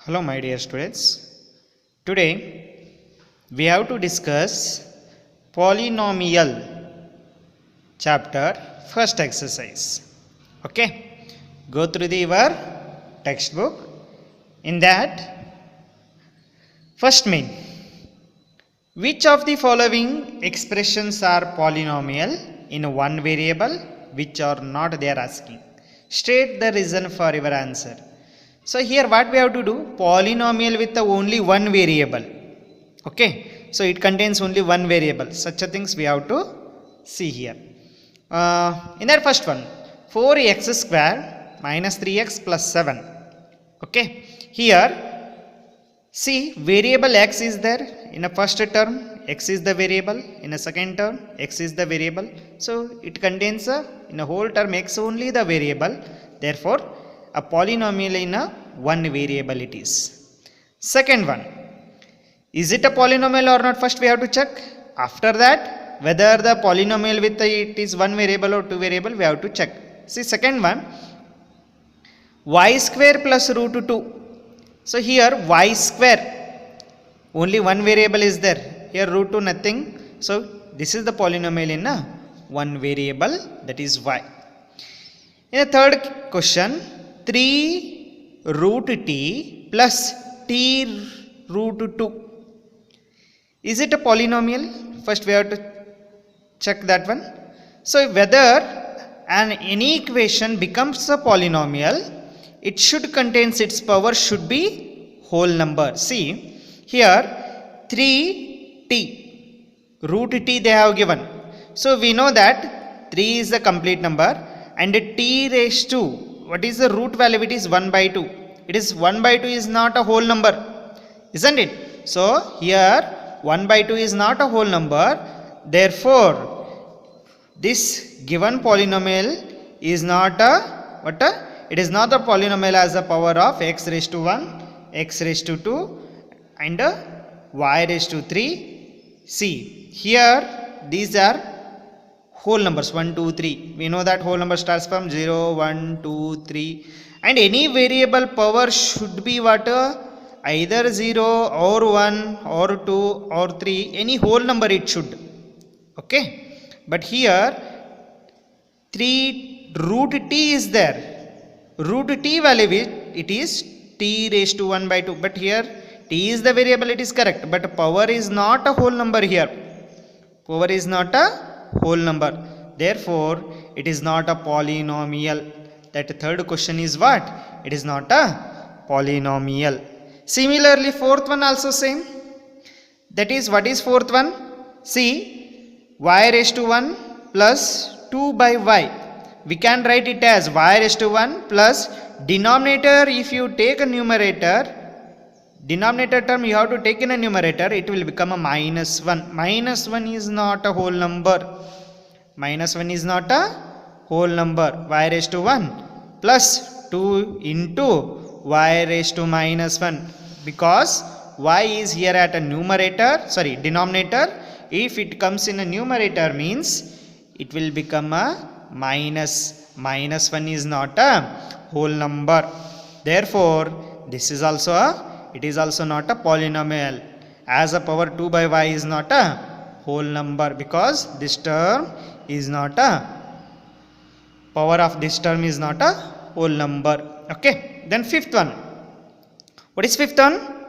Hello my dear students. Today we have to discuss polynomial chapter first exercise. Okay. Go through your textbook. In that first main, which of the following expressions are polynomial in one variable which are not, they are asking. State the reason for your answer. So here what we have to do, polynomial with only one variable. Okay, so it contains only one variable. Such a things we have to see here. In that first one, 4x square minus 3x plus 7. Okay, here see variable x is there in a first term, x is the variable, in a second term x is the variable. So it contains in a whole term x only the variable. Therefore a polynomial in a one variable it is. Second one, is it a polynomial or not? First we have to check. After that, whether the polynomial with it is one variable or two variable, we have to check. See second one, y square plus root 2. So here y square, only one variable is there. Here root 2 nothing. So this is the polynomial in a one variable, that is y. In the third question, 3 root t plus t root 2. Is it a polynomial? First we have to check that one. So whether any equation becomes a polynomial, it should contains its power should be whole number. See here 3t root t they have given. So we know that 3 is the complete number and t raised to, what is the root value? It is 1 by 2. It is 1 by 2 is not a whole number, isn't it? So here 1 by 2 is not a whole number. Therefore this given polynomial is not a it is not a polynomial as a power of x raised to 1, x raised to 2 and y raised to 3. See here these are whole numbers 1, 2, 3. We know that whole number starts from 0, 1, 2, 3 and any variable power should be what? Either 0 or 1 or 2 or 3, any whole number it should. Okay, but here 3 root t is there. Root t value it is t raised to 1 by 2, but here t is the variable, it is correct, but power is not a whole number here. Power is not a whole number. Therefore it is not a polynomial. That third question is what? It is not a polynomial. Similarly fourth one also same. That is, what is fourth one? See y raised to 1 plus 2 by y. We can write it as y raised to 1 plus denominator, if you take a numerator, denominator term you have to take in a numerator, it will become a minus 1. Minus 1 is not a whole number. Minus 1 is not a whole number. Y raised to 1 plus 2 into y raised to minus 1, because y is here at a denominator. If it comes in a numerator means it will become a minus 1 is not a whole number. Therefore this is also it is also not a polynomial, as a power 2 by y is not a whole number, because this term is not a power of this term is not a whole number. Okay, then fifth one, what is fifth one?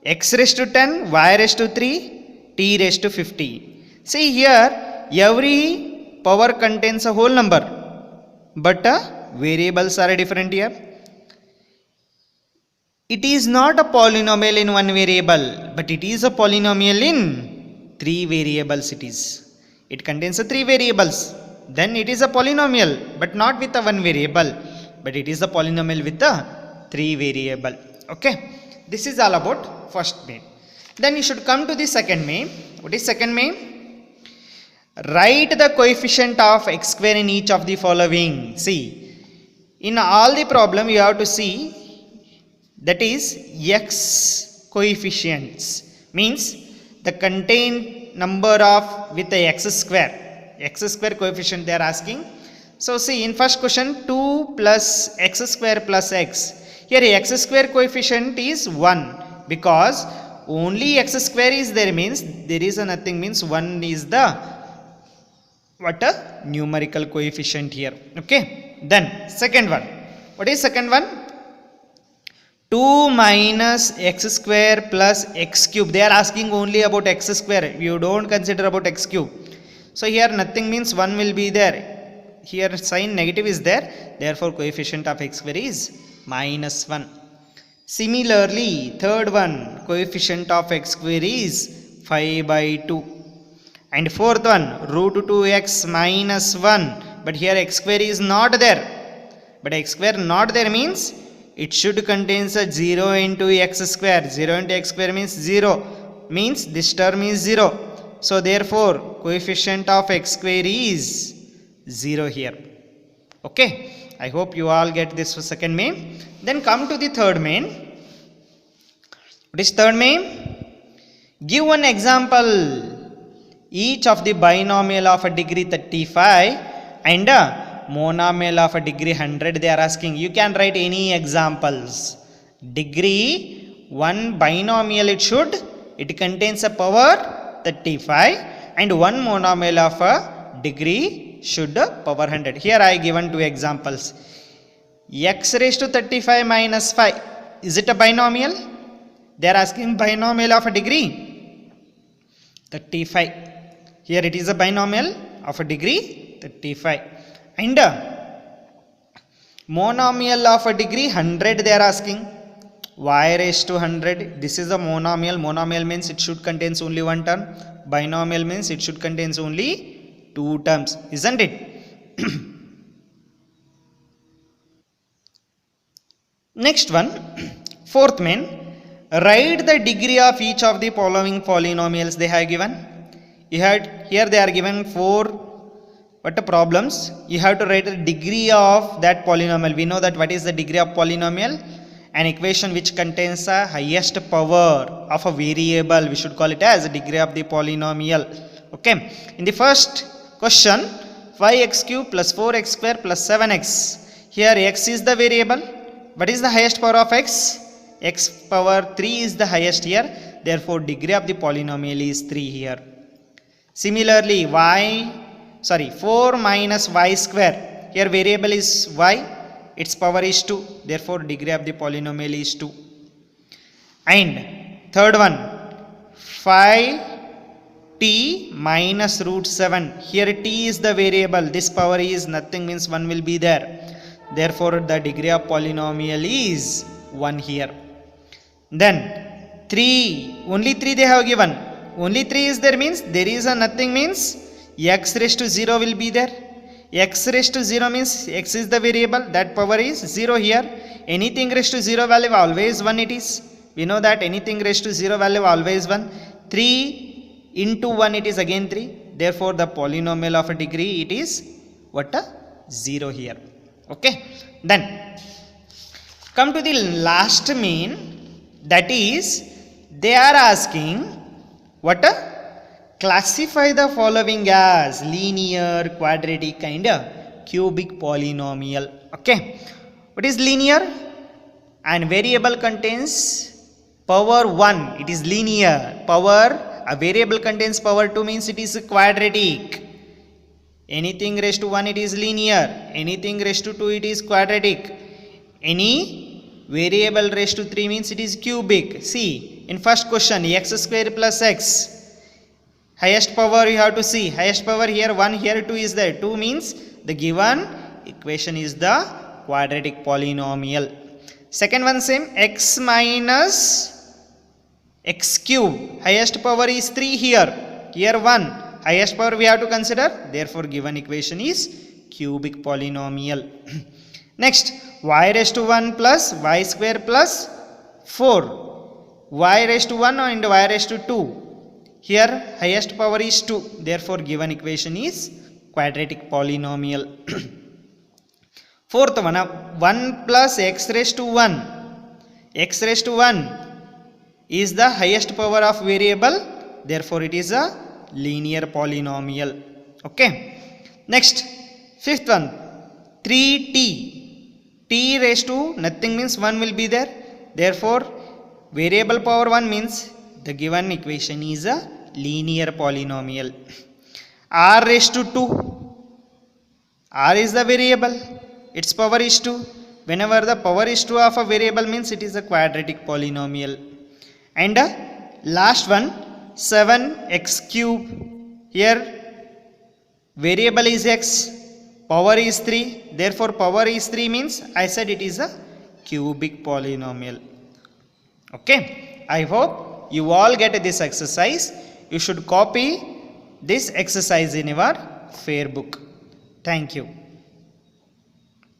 X raised to 10, y raised to 3, t raised to 50. See here every power contains a whole number, but variables are different here. It is not a polynomial in one variable, but it is a polynomial in three variables. It contains three variables. Then it is a polynomial, but not with a one variable, but it is a polynomial with a three variable. Okay, this is all about first main. Then you should come to the second main. What is second main? Write the coefficient of x square in each of the following. See, in all the problem you have to see, that is x coefficients, means the contained number of with the x square coefficient they are asking. So see in first question 2 plus x square plus x. Here x square coefficient is 1 because only x square is there, means there is a nothing, means 1 is the what a numerical coefficient here. Okay, then second one, what is second one? 2 minus x square plus x cube. They are asking only about x square, you don't consider about x cube. So here nothing means 1 will be there. Here sign negative is there, therefore coefficient of x square is minus 1. Similarly, third one, coefficient of x square is 5 by 2. And fourth one, root 2x minus 1. But here x square is not there. But x square not there means it should contain a 0 into x square. 0 into x square means 0. Means this term is 0. So therefore, coefficient of x square is 0 here. Okay, I hope you all get this for second main. Then come to the third main. What is third main? Give one example. Each of the binomial of a degree 35 and a monomial of a degree 100 they are asking. You can write any examples. Degree 1 binomial it contains a power 35 and one monomial of a degree should power 100. Here I given two examples. X raised to 35 minus 5. Is it a binomial? They are asking binomial of a degree 35. Here it is a binomial of a degree 35. And monomial of a degree 100 they are asking. Y raised to 100. This is a monomial. Monomial means it should contain only one term. Binomial means it should contain only two terms, isn't it? Next one, fourth main, write the degree of each of the following polynomials they have given. Here they are given four problems. You have to write the degree of that polynomial. We know that what is the degree of polynomial? An equation which contains a highest power of a variable. We should call it as the degree of the polynomial. Okay. In the first question, 5x cube plus 4x square plus 7x. Here x is the variable. What is the highest power of x? X power 3 is the highest here. Therefore, degree of the polynomial is 3 here. Similarly, 4 minus y square. Here variable is y. Its power is 2. Therefore, degree of the polynomial is 2. And third one, 5t minus root 7. Here t is the variable. This power is nothing, means 1 will be there. Therefore, the degree of polynomial is 1 here. Then 3. Only 3 they have given. Only 3 is there means there is a nothing, means x raised to 0 will be there. X raised to 0 means x is the variable, that power is 0 here. Anything raised to 0 value always 1 it is. We know that anything raised to 0 value always 1. 3 into 1 it is again 3. Therefore, the polynomial of a degree it is 0 here. Okay. Then come to the last main, that is they are asking classify the following as linear, quadratic and cubic polynomial. Okay. What is linear? And variable contains power 1. It is linear. Power, a variable contains power 2 means it is quadratic. Anything raised to 1 it is linear. Anything raised to 2 it is quadratic. Any variable raised to 3 means it is cubic. See, in first question, x square plus x. Highest power you have to see. Highest power here 1, here 2 is there. 2 means the given equation is the quadratic polynomial. Second one same, x minus x cube. Highest power is 3 here. Here 1. Highest power we have to consider. Therefore, given equation is cubic polynomial. Next, y raised to 1 plus y square plus 4. Y raised to 1 and y raised to 2. Here highest power is 2. Therefore, given equation is quadratic polynomial. Fourth one, 1 plus x raised to 1. X raised to 1 is the highest power of variable. Therefore, it is a linear polynomial. Okay. Next, fifth one, 3t t raised to nothing means 1 will be there. Therefore, variable power 1 means the given equation is a linear polynomial. R raised to 2. R is the variable. Its power is 2. Whenever the power is 2 of a variable means it is a quadratic polynomial. And last one, 7x cube. Here variable is x, power is 3. Therefore, power is 3 means I said it is a cubic polynomial. Okay. I hope you all get this exercise. You should copy this exercise in your fair book. Thank you.